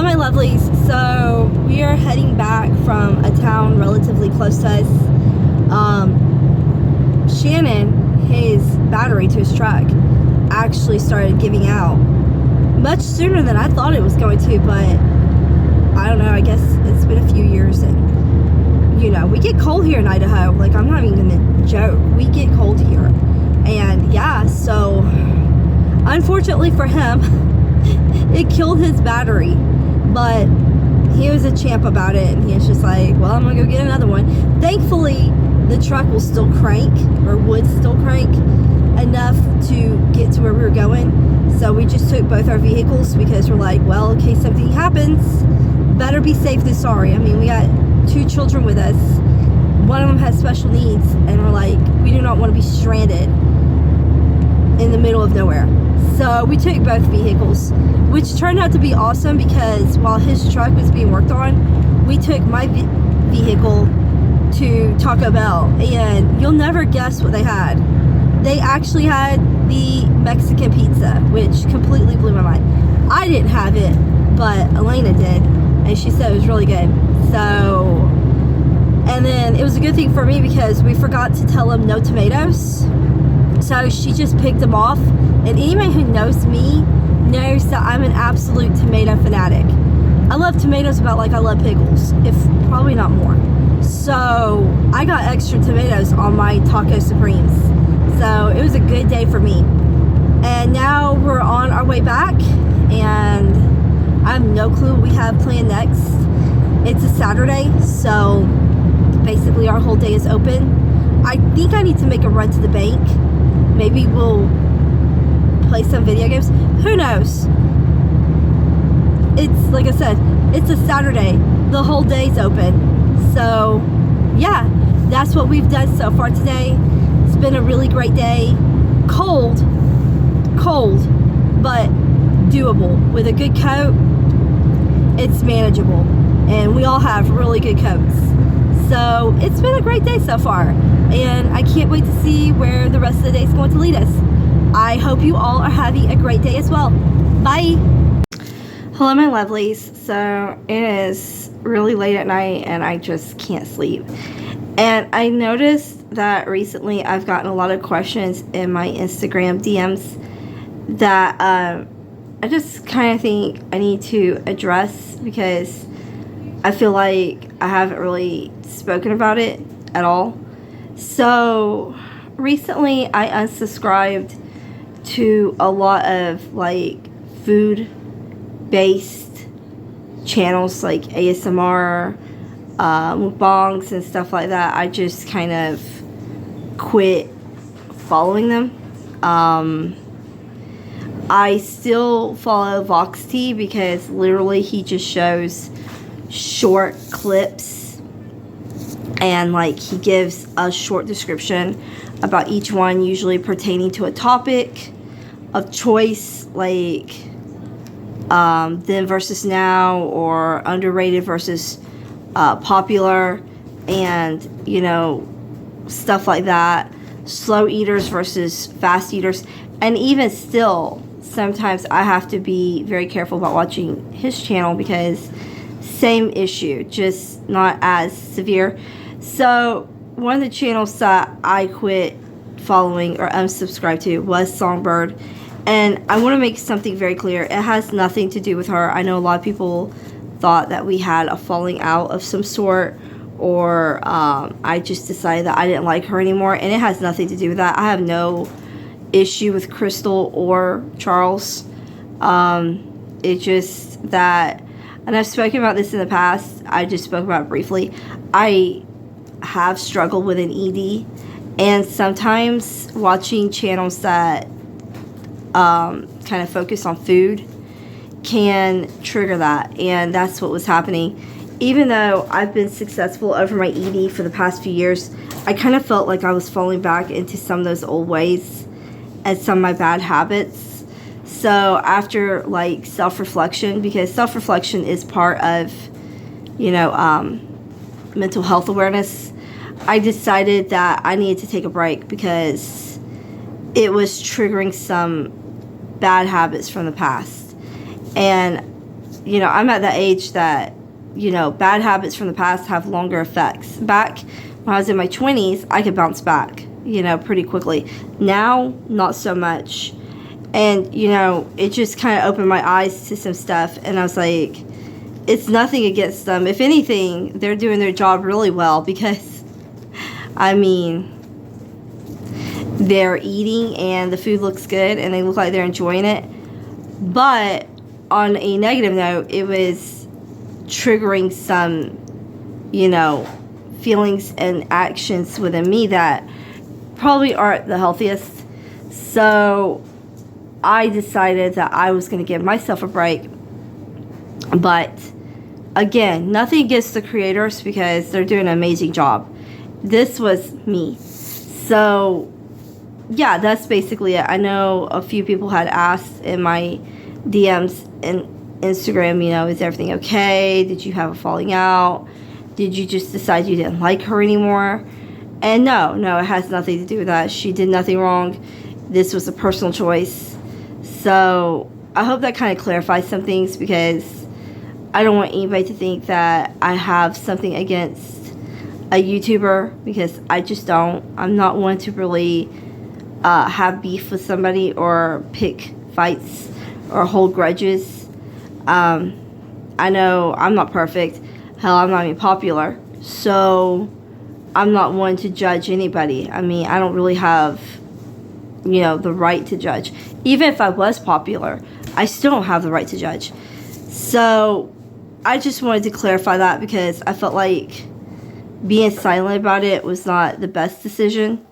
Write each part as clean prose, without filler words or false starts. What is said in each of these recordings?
Hello, my lovelies. So we are heading back from a town relatively close to us. Shannon, his battery to his truck actually started giving out much sooner than I thought it was going to, but I don't know, I guess it's been a few years, and you know, we get cold here in Idaho. Like, I'm not even gonna joke, we get cold here. And yeah, so unfortunately for him, it killed his battery, but he was a champ about it, and he was just like, well, I'm gonna go get another one. Thankfully, the truck will still crank, or would still crank enough to get to where we were going. So we just took both our vehicles because we're like, well, in case something happens, better be safe than sorry. I mean, we got 2 children with us. One of them has special needs, and we're like, we do not want to be stranded in the middle of nowhere. So we took both vehicles, which turned out to be awesome because while his truck was being worked on, we took my vehicle to Taco Bell, and you'll never guess what they had. They actually had the Mexican pizza, which completely blew my mind. I didn't have it, but Elena did, and she said it was really good. So, and then it was a good thing for me because we forgot to tell them no tomatoes. So she just picked them off, and anyone who knows me knows that I'm an absolute tomato fanatic. I love tomatoes about like I love pickles, if probably not more. So I got extra tomatoes on my Taco Supremes. So it was a good day for me. And now we're on our way back, and I have no clue what we have planned next. It's a Saturday, so basically our whole day is open. I think I need to make a run to the bank. Maybe we'll play some video games. Who knows? It's, like I said, it's a Saturday. The whole day's open. So, yeah, that's what we've done so far today. It's been a really great day. Cold, but doable. With a good coat, it's manageable. And we all have really good coats. So, it's been a great day so far. And I can't wait to see where the rest of the day is going to lead us. I hope you all are having a great day as well. Bye! Hello, my lovelies. So it is really late at night and I just can't sleep. And I noticed that recently I've gotten a lot of questions in my Instagram DMs that I just kind of think I need to address because I feel like I haven't really spoken about it at all. So recently I unsubscribed to a lot of like food based channels like ASMR, mukbangs and stuff like that. I just kind of quit following them. I still follow Vox-T because literally he just shows short clips and like he gives a short description about each one, usually pertaining to a topic of choice, like then versus now, or underrated versus popular, and you know, stuff like that. Slow eaters versus fast eaters. And even still, sometimes I have to be very careful about watching his channel because same issue, just not as severe. So one of the channels that I quit following or unsubscribed to was Songbird. And I want to make something very clear. It has nothing to do with her. I know a lot of people thought that we had a falling out of some sort, or I just decided that I didn't like her anymore. And it has nothing to do with that. I have no issue with Crystal or Charles. It's just that, and I've spoken about this in the past, I just spoke about it briefly. I have struggled with an ED, and sometimes watching channels that kind of focus on food can trigger that, and that's what was happening. Even though I've been successful over my ED for the past few years, I kind of felt like I was falling back into some of those old ways and some of my bad habits. So after like self-reflection, because self-reflection is part of, you know, mental health awareness, I decided that I needed to take a break because it was triggering some bad habits from the past. And you know, I'm at that age that, you know, bad habits from the past have longer effects. Back when I was in my 20s, I could bounce back, you know, pretty quickly. Now, not so much. And, you know, it just kind of opened my eyes to some stuff. And I was like, it's nothing against them. If anything, they're doing their job really well because, I mean, they're eating and the food looks good and they look like they're enjoying it. But on a negative note, it was triggering some, you know, feelings and actions within me that probably aren't the healthiest. So I decided that I was going to give myself a break. But again, nothing against the creators because they're doing an amazing job. This was me. So yeah, that's basically it. I know a few people had asked in my DMs and Instagram, you know, is everything okay? Did you have a falling out? Did you just decide you didn't like her anymore? And no, it has nothing to do with that. She did nothing wrong. This was a personal choice. So I hope that kind of clarifies some things because I don't want anybody to think that I have something against a YouTuber because I just don't. I'm not one to really have beef with somebody or pick fights or hold grudges. I know I'm not perfect. Hell, I'm not even popular. So I'm not one to judge anybody. I mean, I don't really have, you know, the right to judge. Even if I was popular, I still don't have the right to judge. So I just wanted to clarify that because I felt like being silent about it was not the best decision.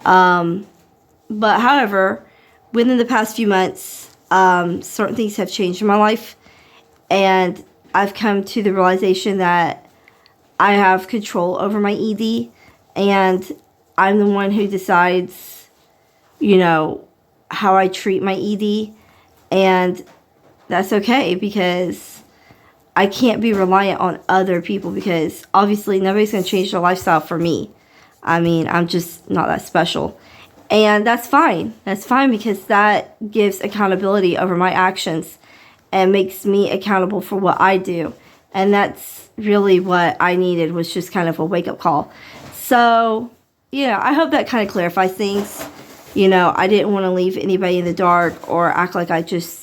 But however, within the past few months, certain things have changed in my life. And I've come to the realization that I have control over my ED. And I'm the one who decides, you know, how I treat my ED. And that's okay because I can't be reliant on other people because obviously nobody's going to change their lifestyle for me. I mean, I'm just not that special. And that's fine. That's fine because that gives accountability over my actions and makes me accountable for what I do. And that's really what I needed was just kind of a wake-up call. So, you know, I hope that kind of clarifies things. You know, I didn't want to leave anybody in the dark or act like I just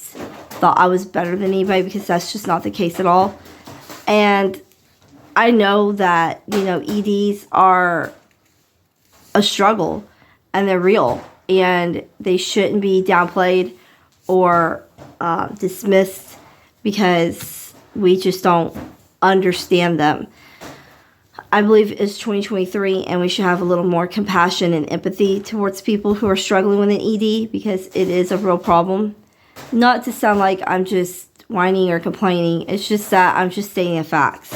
thought I was better than anybody because that's just not the case at all. And I know that, you know, EDs are a struggle and they're real and they shouldn't be downplayed or dismissed because we just don't understand them. I believe it's 2023 and we should have a little more compassion and empathy towards people who are struggling with an ED because it is a real problem. Not to sound like I'm just whining or complaining. It's just that I'm just stating the facts.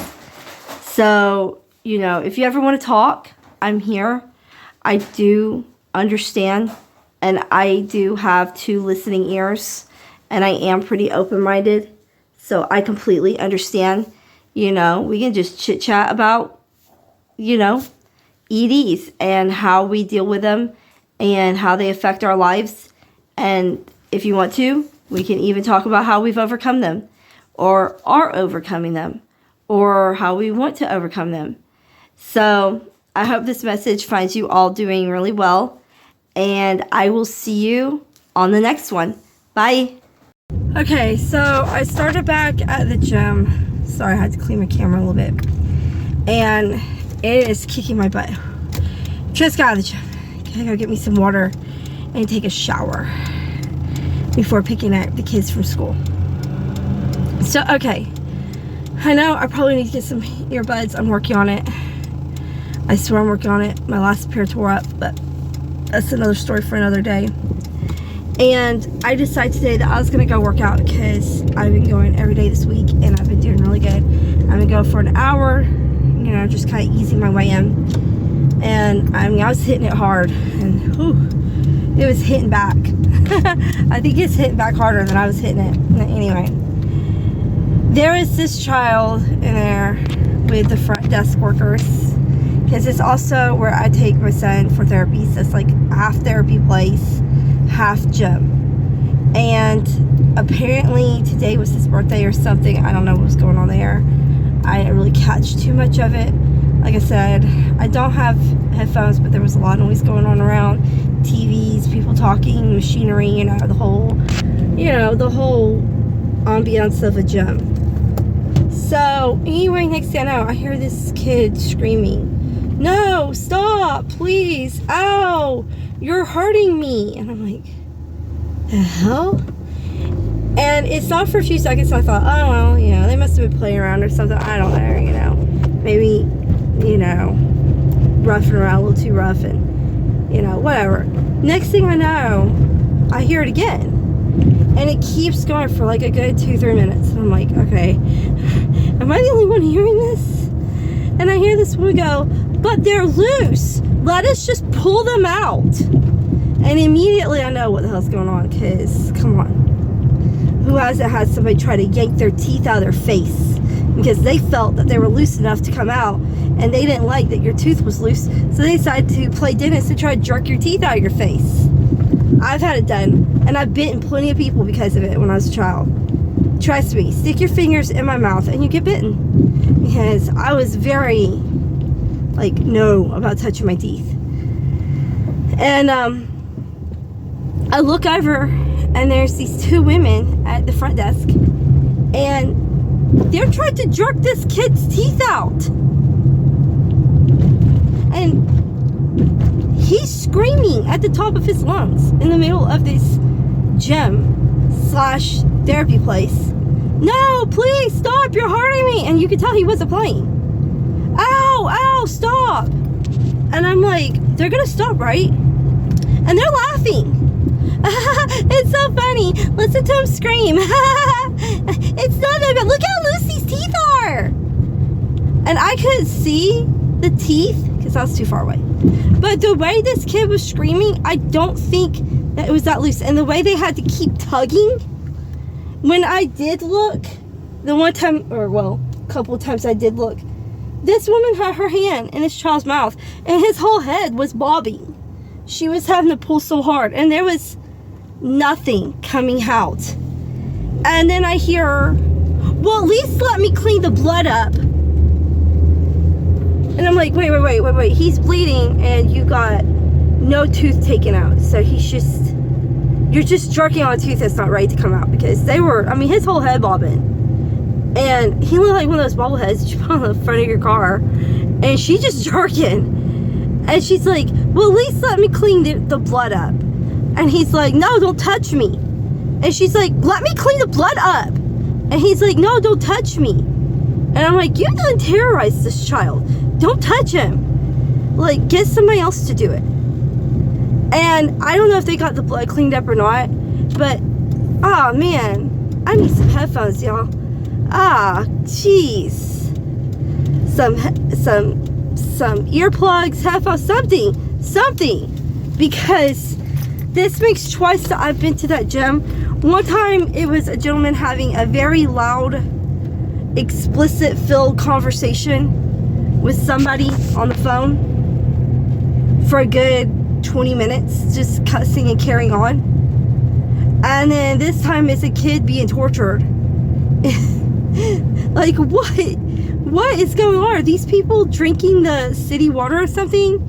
So, you know, if you ever want to talk, I'm here. I do understand and I do have 2 listening ears and I am pretty open-minded. So I completely understand. You know, we can just chit-chat about, you know, EDs and how we deal with them and how they affect our lives. And if you want to, we can even talk about how we've overcome them or are overcoming them or how we want to overcome them. So I hope this message finds you all doing really well. And I will see you on the next one. Bye. Okay, so I started back at the gym. Sorry, I had to clean my camera a little bit. And it is kicking my butt. Just got out of the gym. Gotta go get me some water and take a shower before picking up the kids from school. So, okay. I know I probably need to get some earbuds. I'm working on it. I swear I'm working on it. My last pair tore up, but that's another story for another day. And I decided today that I was going to go work out because I've been going every day this week and I've been doing really good. I'm going to go for an hour, you know, just kind of easing my way in. And I mean, I was hitting it hard and whew, it was hitting back. I think it's hitting back harder than I was hitting it. Anyway, there is this child in there with the front desk workers because it's also where I take my son for therapy. So it's like half therapy place, half gym. And apparently today was his birthday or something. I don't know what was going on there. I didn't really catch too much of it. Like I said, I don't have headphones, but there was a lot of noise going on around. TVs, people talking, machinery, you know, the whole ambiance of a gym. So anyway, next thing I know, I hear this kid screaming, "No, stop, please, ow, you're hurting me." And I'm like, the hell? And it's not for a few seconds. I thought, oh well, you know, they must have been playing around or something. I don't know, you know, maybe, you know, roughing around a little too rough, and, you know, whatever. Next thing I know, I hear it again, and it keeps going for like a good 2-3 minutes. And I'm like, okay, am I the only one hearing this? And I hear this woman go, "But they're loose. Let us just pull them out." And immediately I know what the hell's going on, because, come on. Who hasn't had somebody try to yank their teeth out of their face because they felt that they were loose enough to come out, and they didn't like that your tooth was loose, so they decided to play dentist and try to jerk your teeth out of your face. I've had it done, and I've bitten plenty of people because of it when I was a child. Trust me, stick your fingers in my mouth and you get bitten. Because I was very, like, no about touching my teeth. And I look over, and there's these 2 women at the front desk, and they're trying to jerk this kid's teeth out. And he's screaming at the top of his lungs in the middle of this gym/therapy place. "No, please stop, you're hurting me." And you could tell he wasn't playing. "Ow, ow, stop." And I'm like, they're gonna stop, right? And they're laughing. It's so funny. Listen to him scream. It's not that bad. Look how loose these teeth are. And I couldn't see the teeth because I was too far away. But the way this kid was screaming, I don't think that it was that loose. And the way they had to keep tugging, when I did look, the one time, or well, a couple of times I did look, this woman had her hand in this child's mouth, and his whole head was bobbing. She was having to pull so hard, and there was nothing coming out. And then I hear her, "Well, at least let me clean the blood up." And I'm like, wait. He's bleeding, and you got no tooth taken out. So you're just jerking on a tooth that's not ready to come out, because they were, I mean, his whole head bobbing. And he looked like one of those bobbleheads you put on the front of your car. And she just jerking. And she's like, "Well, at least let me clean the blood up." And he's like, "No, don't touch me." And she's like, "Let me clean the blood up." And he's like, "No, don't touch me." And I'm like, you done terrorized this child. Don't touch him. Like, get somebody else to do it. And I don't know if they got the blood cleaned up or not, but, oh man, I need some headphones, y'all. Ah, jeez. Some earplugs, headphones, something. Because this makes twice that I've been to that gym. One time it was a gentleman having a very loud, explicit filled conversation with somebody on the phone for a good 20 minutes, just cussing and carrying on. And then this time it's a kid being tortured. Like, what is going on? Are these people drinking the city water or something?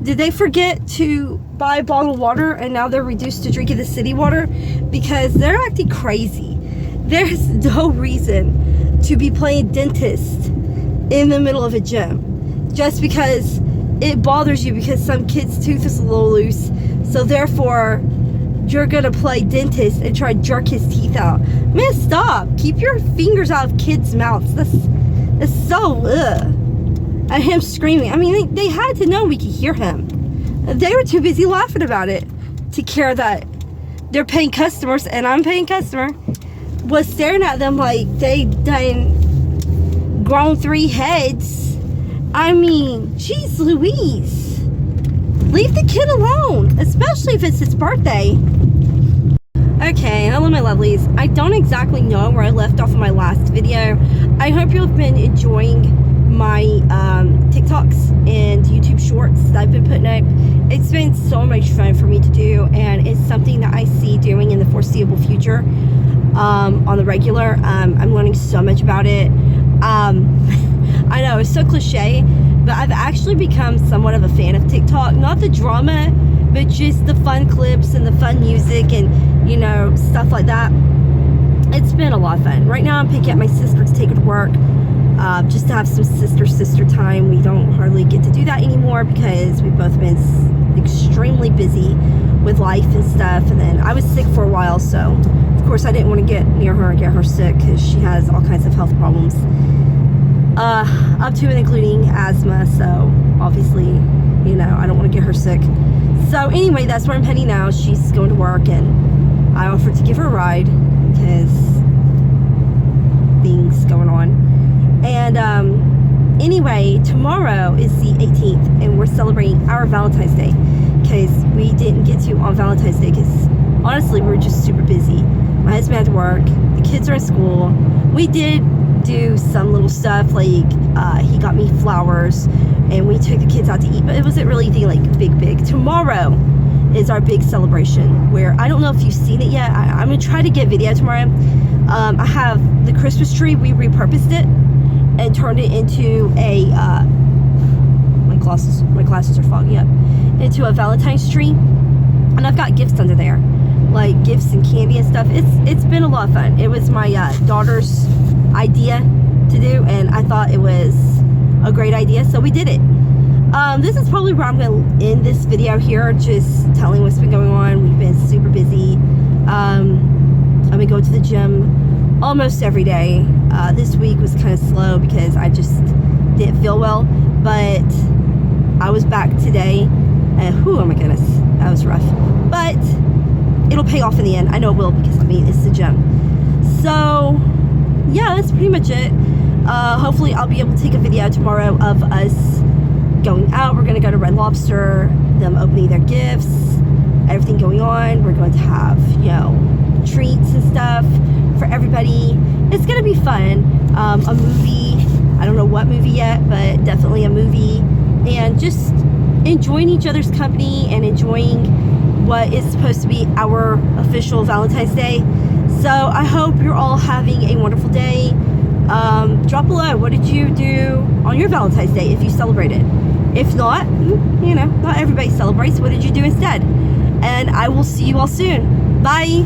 Did they forget to buy a bottle of water and now they're reduced to drinking the city water? Because they're acting crazy. There's no reason to be playing dentist in the middle of a gym just because it bothers you because some kid's tooth is a little loose. So therefore, you're gonna play dentist and try to jerk his teeth out. Man, stop. Keep your fingers out of kids' mouths. That's so ugh. And him screaming. I mean, they had to know we could hear him. They were too busy laughing about it to care that they're paying customers, and I'm paying customer, was staring at them like they done grown 3 heads. I mean, geez Louise. Leave the kid alone, especially if it's his birthday. Okay, hello my lovelies. I don't exactly know where I left off in my last video. I hope you've been enjoying my TikToks and YouTube shorts that I've been putting up. It's been so much fun for me to do, and it's something that I see doing in the foreseeable future on the regular. I'm learning so much about it. I know it's so cliche, but I've actually become somewhat of a fan of TikTok. Not the drama, but just the fun clips and the fun music and, you know, stuff like that. It's been a lot of fun. Right now I'm picking up my sister to take her to work, just to have some sister time. We don't hardly get to do that anymore because we've both been extremely busy with life and stuff. And then I was sick for a while, so of course I didn't want to get near her and get her sick because she has all kinds of health problems, up to and including asthma. So obviously, you know, I don't want to get her sick. So anyway, that's where I'm heading now. She's going to work, and I offered to give her a ride because things going on. And anyway, tomorrow is the 18th, and we're celebrating our Valentine's Day because we didn't get to on Valentine's Day because honestly we were just super busy. My husband had to work, the kids are in school. We did do some little stuff, like he got me flowers and we took the kids out to eat, but it wasn't really anything like big. Tomorrow is our big celebration, where I don't know if you've seen it yet. I'm gonna try to get video tomorrow. I have the Christmas tree. We repurposed it and turned it into a my glasses are fogging up, into a Valentine's tree, and I've got gifts under there, like gifts and candy and stuff. It's been a lot of fun. It was my daughter's idea to do, and I thought it was a great idea, so we did it. This is probably where I'm going to end this video here, just telling what's been going on. We've been super busy. I've been going to the gym almost every day. This week was kind of slow because I just didn't feel well, but I was back today, and oh my goodness, that was rough. But it'll pay off in the end. I know it will, because I mean, it's the gym. So yeah, that's pretty much it. Hopefully I'll be able to take a video tomorrow of us going out. We're gonna go to Red Lobster, them opening their gifts, everything going on. We're going to have, you know, treats and stuff for everybody. It's gonna be fun. A movie, I don't know what movie yet, but definitely a movie, and just enjoying each other's company and enjoying what is supposed to be our official Valentine's Day. So I hope you're all having a wonderful day. Drop below, what did you do on your Valentine's Day if you celebrated? If not, you know, not everybody celebrates. What did you do instead? And I will see you all soon. Bye.